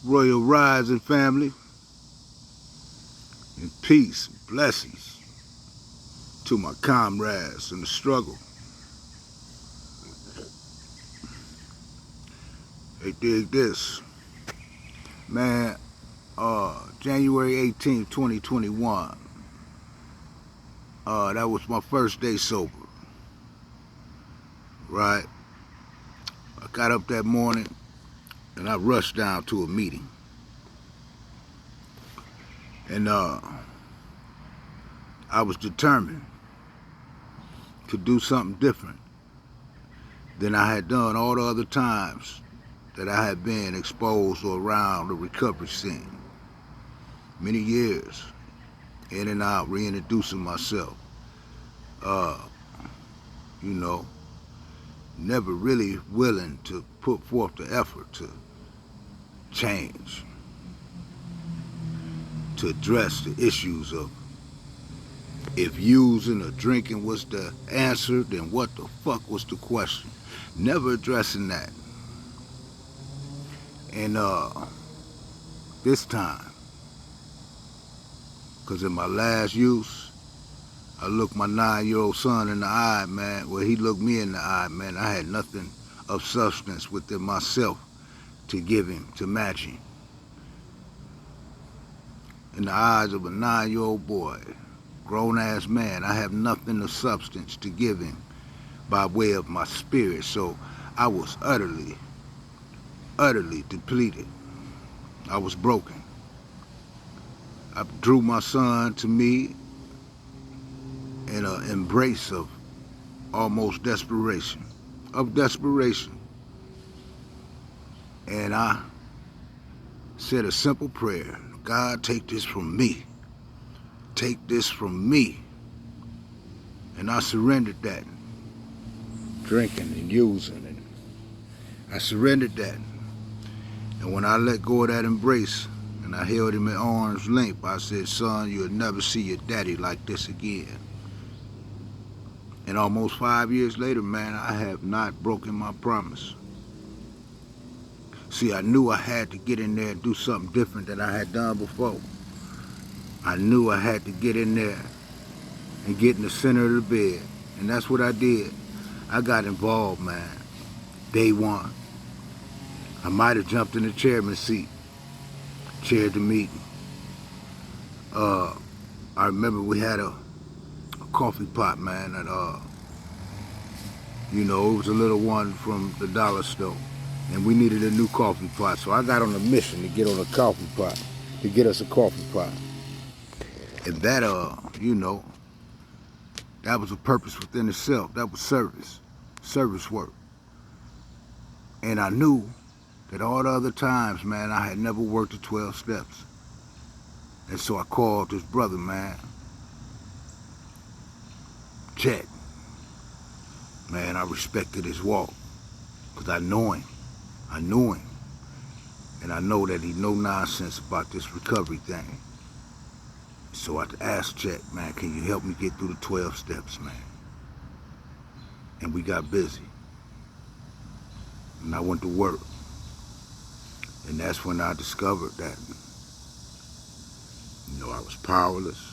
Royal Rising family, and peace and blessings to my comrades in the struggle. They dig this. Man, January 18th, 2021, that was my first day sober, right? I got up that morning and I rushed down to a meeting. And I was determined to do something different than I had done all the other times that I had been exposed or around the recovery scene. Many years, in and out, reintroducing myself. Uh, you know, never really willing to put forth the effort to change, to address the issues of if using or drinking was the answer, then what the fuck was the question? Never addressing that. And this time, because in my last use, I looked my 9-year-old son in the eye, man. Well, he looked me in the eye, man. I had nothing of substance within myself to give him, to match him. In the eyes of a 9-year-old boy, grown-ass man, I have nothing of substance to give him by way of my spirit. So I was utterly, utterly depleted. I was broken. I drew my son to me in an embrace of almost desperation, And I said a simple prayer. God, take this from me. Take this from me. And I surrendered that. Drinking and using. And I surrendered that. And when I let go of that embrace and I held him at arm's length, I said, son, you'll never see your daddy like this again. And almost 5 years later, man, I have not broken my promise. See, I knew I had to get in there and do something different than I had done before. I knew I had to get in there and get in the center of the bed. And that's what I did. I got involved, man. Day one. I might have jumped in the chairman's seat, chaired the meeting. I remember we had a coffee pot, man, and it was a little one from the dollar store. And we needed a new coffee pot. So I got on a mission to get on a coffee pot, to get us a coffee pot. And that, that was a purpose within itself. That was service work. And I knew that all the other times, man, I had never worked the 12 steps. And so I called this brother, man, Chet. Man, I respected his walk because I know him. I knew him. And I know that he no nonsense about this recovery thing. So I asked Chet, man, can you help me get through the 12 steps, man? And we got busy. And I went to work. And that's when I discovered that, I was powerless.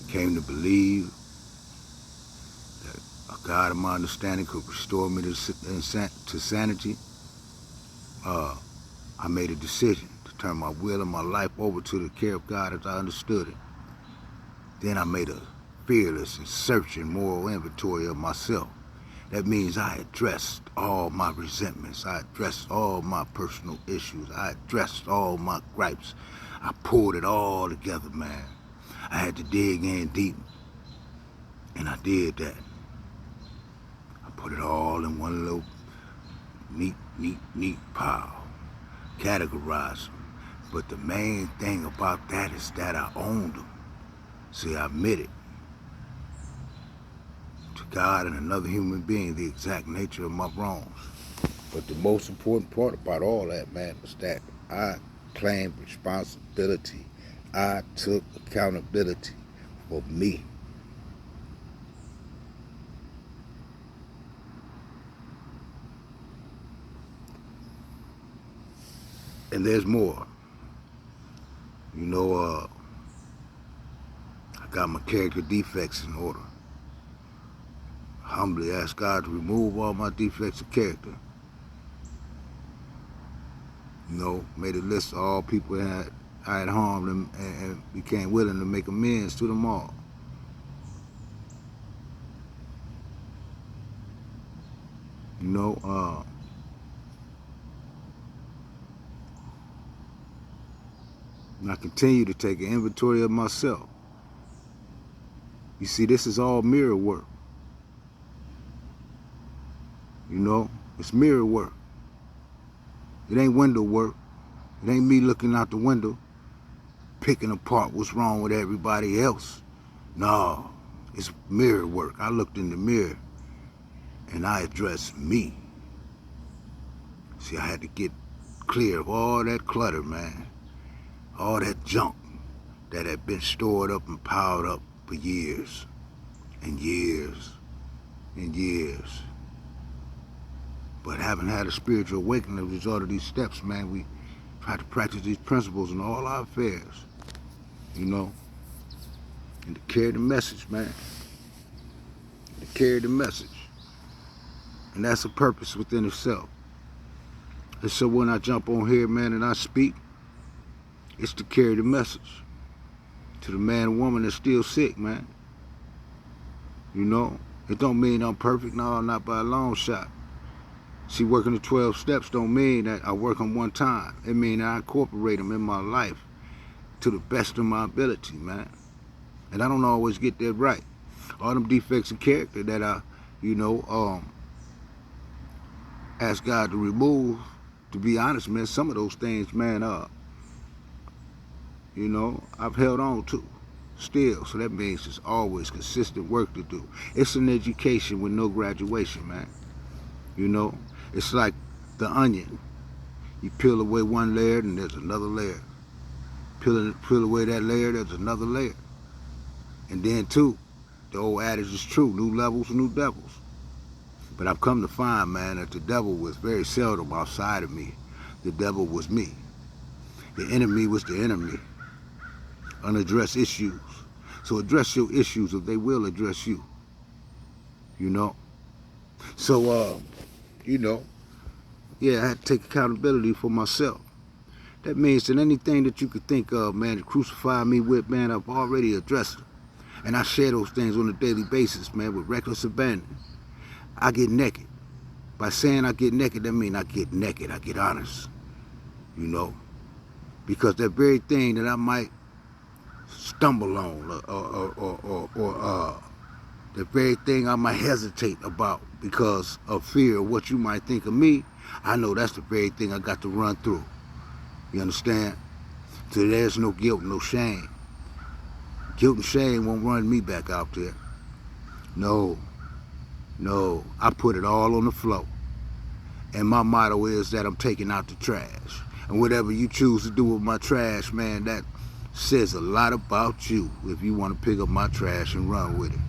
I came to believe that a God of my understanding could restore me to sanity. I made a decision to turn my will and my life over to the care of God as I understood it. Then I made a fearless and searching moral inventory of myself. That means I addressed all my resentments. I addressed all my personal issues. I addressed all my gripes. I pulled it all together, man. I had to dig in deep. And I did that. I put it all in one little neat pile. Categorized them. But the main thing about that is that I owned them. See, I admitted to God and another human being the exact nature of my wrongs. But the most important part about all that, man, was that I claimed responsibility. I took accountability for me. And there's more. You know, I got my character defects in order. Humbly ask God to remove all my defects of character. You know, made a list of all people I had harmed and became willing to make amends to them all. You know, and I continue to take an inventory of myself. You see, this is all mirror work. You know, it's mirror work. It ain't window work. It ain't me looking out the window, picking apart what's wrong with everybody else. No, it's mirror work. I looked in the mirror and I addressed me. See, I had to get clear of all that clutter, man. All that junk that had been stored up and piled up for years and years and years. But having had a spiritual awakening as a result of these steps, man, we try to practice these principles in all our affairs, you know, and to carry the message, man. To carry the message. And that's a purpose within itself. And so when I jump on here, man, and I speak, it's to carry the message to the man and woman that's still sick, man. You know, it don't mean I'm perfect, no, not by a long shot. See, working the 12 steps don't mean that I work them one time. It means I incorporate them in my life to the best of my ability, man. And I don't always get that right. All them defects of character that I, you know, ask God to remove, to be honest, man, some of those things, man, you know, I've held on to still. So that means it's always consistent work to do. It's an education with no graduation, man. You know, it's like the onion. You peel away one layer and there's another layer. Peel away that layer, there's another layer. And then too, the old adage is true, new levels, new devils. But I've come to find, man, that the devil was very seldom outside of me. The devil was me. The enemy was the enemy. Unaddressed issues. So address your issues or they will address you. You know? So, you know, yeah, I had to take accountability for myself. That means that anything that you could think of, man, to crucify me with, man, I've already addressed it. And I share those things on a daily basis, man, with reckless abandon. I get naked. By saying I get naked, that means I get naked, I get honest. You know? Because that very thing that I might stumble on or the very thing I might hesitate about because of fear of what you might think of me, I know that's the very thing I got to run through. You understand? So there's no guilt, no shame. Guilt and shame won't run me back out there. No, I put it all on the floor. And my motto is that I'm taking out the trash. And whatever you choose to do with my trash, man, that says a lot about you if you want to pick up my trash and run with it.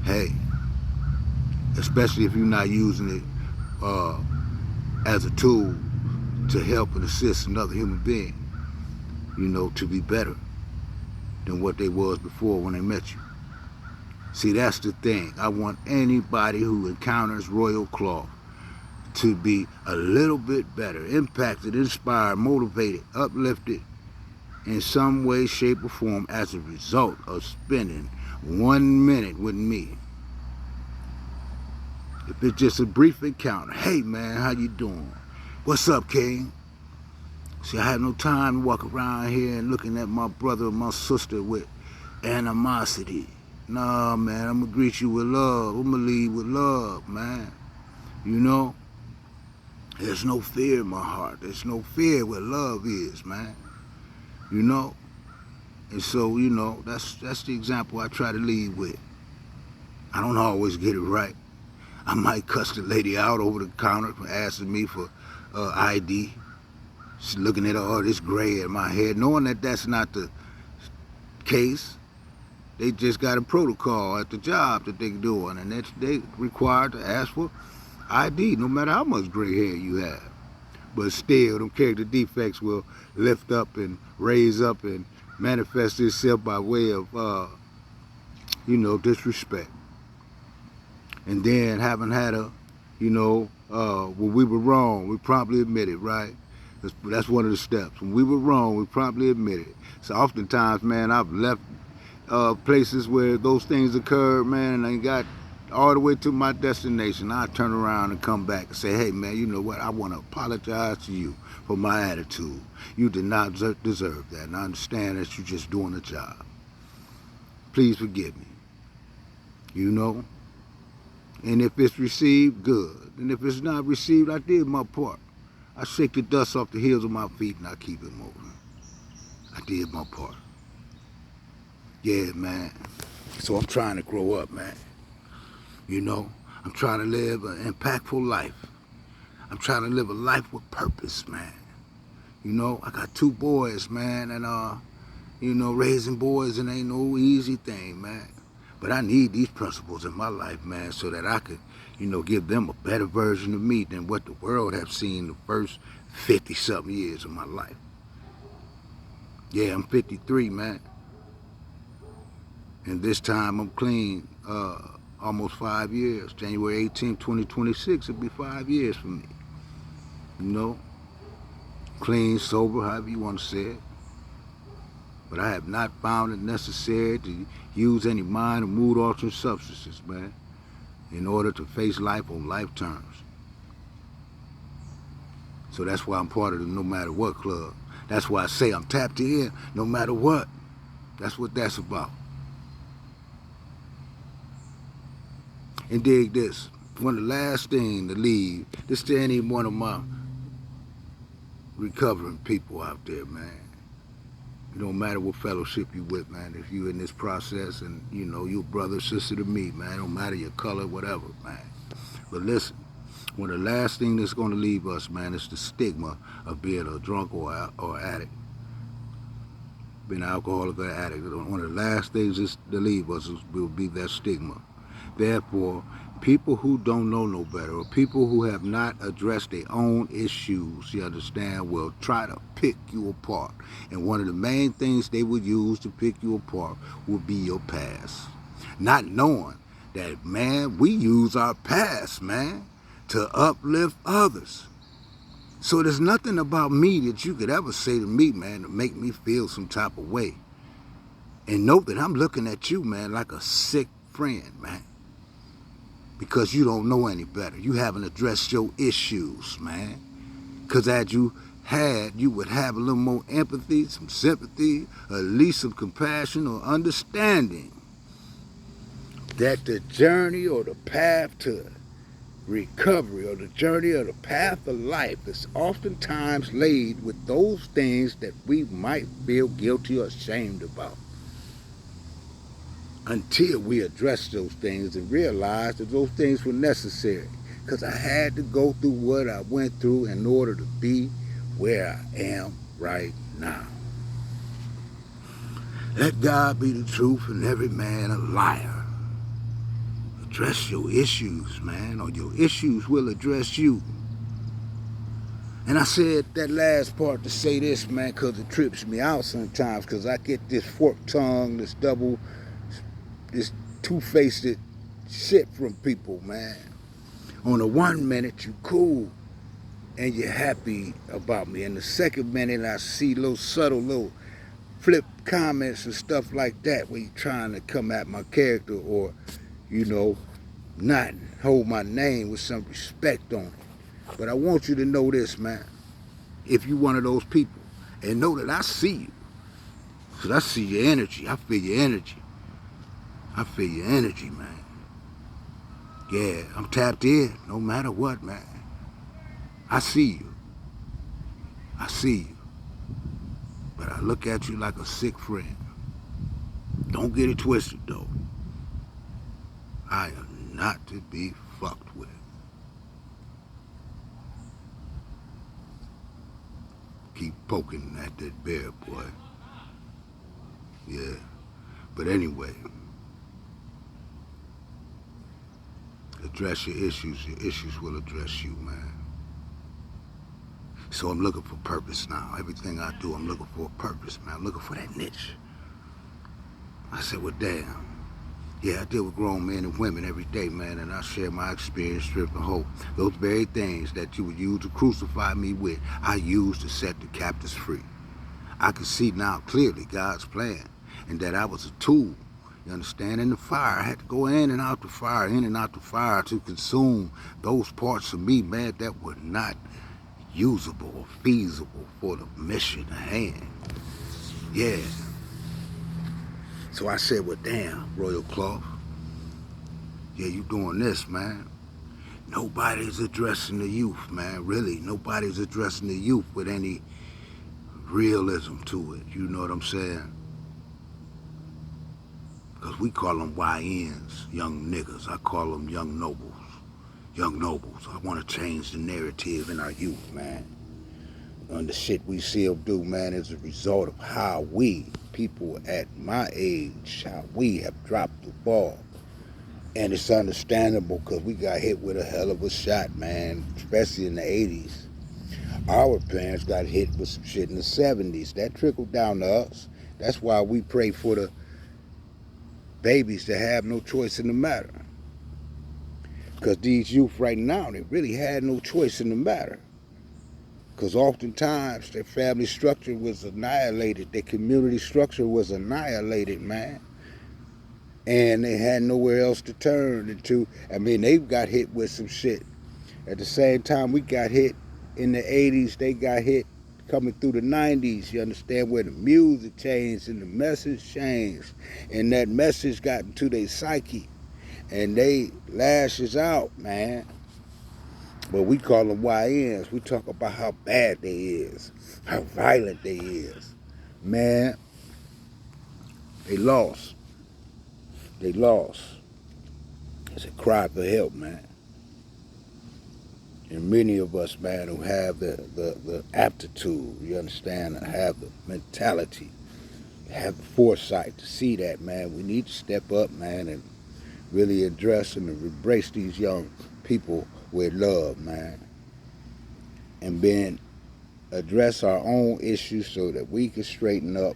Hey, especially if you're not using it as a tool to help and assist another human being, you know, to be better than what they was before when they met you. See, that's the thing. I want anybody who encounters Royal Cloth to be a little bit better, impacted, inspired, motivated, uplifted in some way, shape, or form as a result of spending 1 minute with me. If it's just a brief encounter, hey man, how you doing? What's up, King? See, I have no time to walk around here and looking at my brother or my sister with animosity. Nah, man, I'm gonna greet you with love. I'm gonna lead with love, man. You know? There's no fear in my heart. There's no fear where love is, man. You know? And so, you know, that's the example I try to lead with. I don't always get it right. I might cuss the lady out over the counter for asking me for ID. She's looking at all this gray in my head, knowing that that's not the case. They just got a protocol at the job that they're doing, and they required to ask for ID, no matter how much gray hair you have. But still, them character defects will lift up and raise up and manifest itself by way of, disrespect. And then having had when we were wrong, we promptly admit it, right? That's one of the steps. When we were wrong, we promptly admit it. So oftentimes, man, I've left places where those things occurred, man, and I got all the way to my destination. I turn around and come back and say, hey, man, you know what? I want to apologize to you for my attitude. You did not deserve that, and I understand that you're just doing a job. Please forgive me. And if it's received, good. And if it's not received, I did my part. I shake the dust off the heels of my feet and I keep it moving. I did my part. Yeah, man. So I'm trying to grow up, man. I'm trying to live an impactful life. I'm trying to live a life with purpose, man. I got 2 boys, man, and raising boys it ain't no easy thing, man. But I need these principles in my life, man, so that I could, give them a better version of me than what the world have seen the first 50-something years of my life. Yeah, I'm 53, man. And this time I'm clean, almost 5 years. January 18, 2026, it'll be 5 years for me. Clean, sober, however you want to say it. But I have not found it necessary to use any mind or mood altering substances, man, in order to face life on life terms. So that's why I'm part of the No Matter What Club. That's why I say I'm tapped in no matter what. That's what that's about. And dig this. One of the last things to leave, this to any one of my recovering people out there, man. It don't matter what fellowship you with, man. If you in this process and, you're brother, sister to me, man. It don't matter your color, whatever, man. But listen, one of the last things that's going to leave us, man, is the stigma of being a drunk or addict. Being an alcoholic or addict. One of the last things to leave us will be that stigma. Therefore, people who don't know no better, or people who have not addressed their own issues, you understand, will try to pick you apart. And one of the main things they would use to pick you apart would be your past. Not knowing that, man, we use our past, man, to uplift others. So there's nothing about me that you could ever say to me, man, to make me feel some type of way. And know that I'm looking at you, man, like a sick friend, man. Because you don't know any better. You haven't addressed your issues, man. Because as you would have a little more empathy, some sympathy, at least some compassion or understanding that the journey or the path to recovery or the journey or the path of life is oftentimes laid with those things that we might feel guilty or ashamed about. Until we address those things and realize that those things were necessary. Because I had to go through what I went through in order to be where I am right now. Let God be the truth and every man a liar. Address your issues, man, or your issues will address you. And I said that last part to say this, man, because it trips me out sometimes, because I get this forked tongue, this two-faced shit from people, man. On the 1 minute, you cool and you're happy about me. And the second minute, I see little subtle little flip comments and stuff like that where you're trying to come at my character or, not hold my name with some respect on it. But I want you to know this, man. If you're one of those people, and know that I see you. Because I see your energy. I feel your energy. I feel your energy, man. Yeah, I'm tapped in no matter what, man. I see you. I see you. But I look at you like a sick friend. Don't get it twisted, though. I am not to be fucked with. Keep poking at that bear, boy. Yeah. But anyway, address your issues will address you, man. So I'm looking for purpose now. Everything I do, I'm looking for a purpose, man. I'm looking for that niche. I said, well, damn. Yeah, I deal with grown men and women every day, man, and I share my experience, strength, and hope. Those very things that you would use to crucify me with, I use to set the captives free. I can see now clearly God's plan, and that I was a tool, you understand, in the fire. I had to go in and out the fire, in and out the fire to consume those parts of me, man, that were not usable or feasible for the mission at hand. Yeah. So I said, well, damn, Royal Cloth, yeah, you doing this, man. Nobody's addressing the youth, man, really. Nobody's addressing the youth with any realism to it, you know what I'm saying? Because we call them YNs, young niggas. I call them young nobles. Young nobles. I want to change the narrative in our youth, man. And the shit we still do, man, is a result of how we, people at my age, how we have dropped the ball. And it's understandable because we got hit with a hell of a shot, man, especially in the 80s. Our parents got hit with some shit in the 70s. That trickled down to us. That's why we pray for the babies to have no choice in the matter. Because these youth right now, they really had no choice in the matter. Because oftentimes their family structure was annihilated. Their community structure was annihilated, man. And they had nowhere else to turn into. I mean, they got hit with some shit. At the same time we got hit in the 80s, they got hit coming through the 90s. You understand, where the music changed and the message changed. And that message got into their psyche. And they lashes out, man. But we call them YNs. We talk about how bad they is, how violent they is. Man, they lost. They lost. It's a cry for help, man. And many of us, man, who have the aptitude, you understand, have the mentality, have the foresight to see that, man, we need to step up, man, and really address and embrace these young people with love, man. And then address our own issues so that we can straighten up,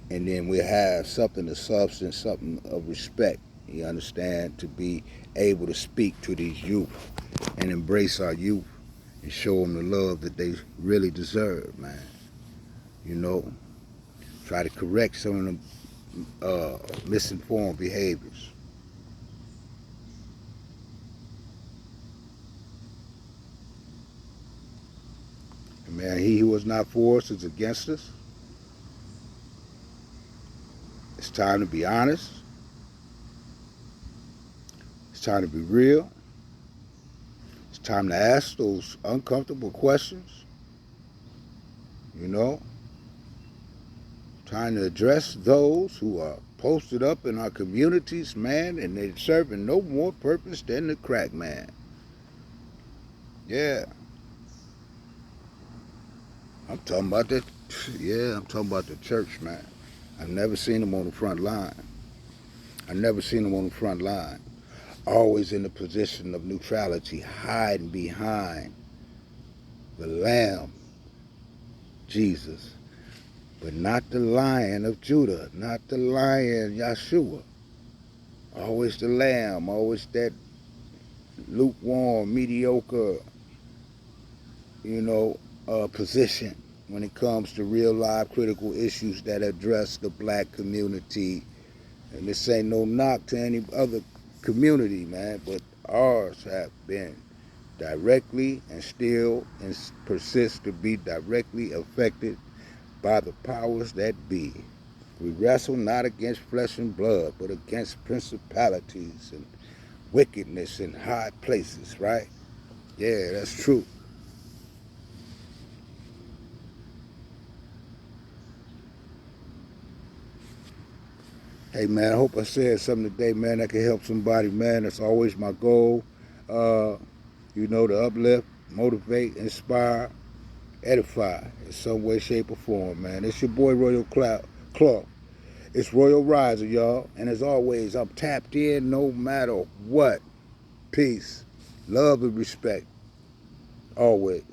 and then we'll have something of substance, something of respect, you understand, to be able to speak to these youth and embrace our youth and show them the love that they really deserve, man. You know, try to correct some of them misinformed behaviors. And man, he who was not for us is against us. It's time to be honest. It's time to be real. It's time to ask those uncomfortable questions. You know, trying to address those who are posted up in our communities, man, and they're serving no more purpose than the crack man. Yeah. I'm talking about that. Yeah, I'm talking about the church, man. I've never seen them on the front line. I've never seen them on the front line. Always in a position of neutrality, hiding behind the Lamb, Jesus. But not the Lion of Judah, not the Lion, Yeshua. Always the Lamb, always that lukewarm, mediocre, you know, position when it comes to real live critical issues that address the black community. And this ain't no knock to any other community, man, but ours have been directly and still and persist to be directly affected by the powers that be. We wrestle not against flesh and blood, but against principalities and wickedness in high places, right? Yeah, that's true. Hey, man, I hope I said something today, man, that can help somebody, man. That's always my goal, you know, to uplift, motivate, inspire, edify in some way, shape, or form, man. It's your boy, Royal Clark. It's Royal Riser, y'all. And as always, I'm tapped in no matter what. Peace, love, and respect, always.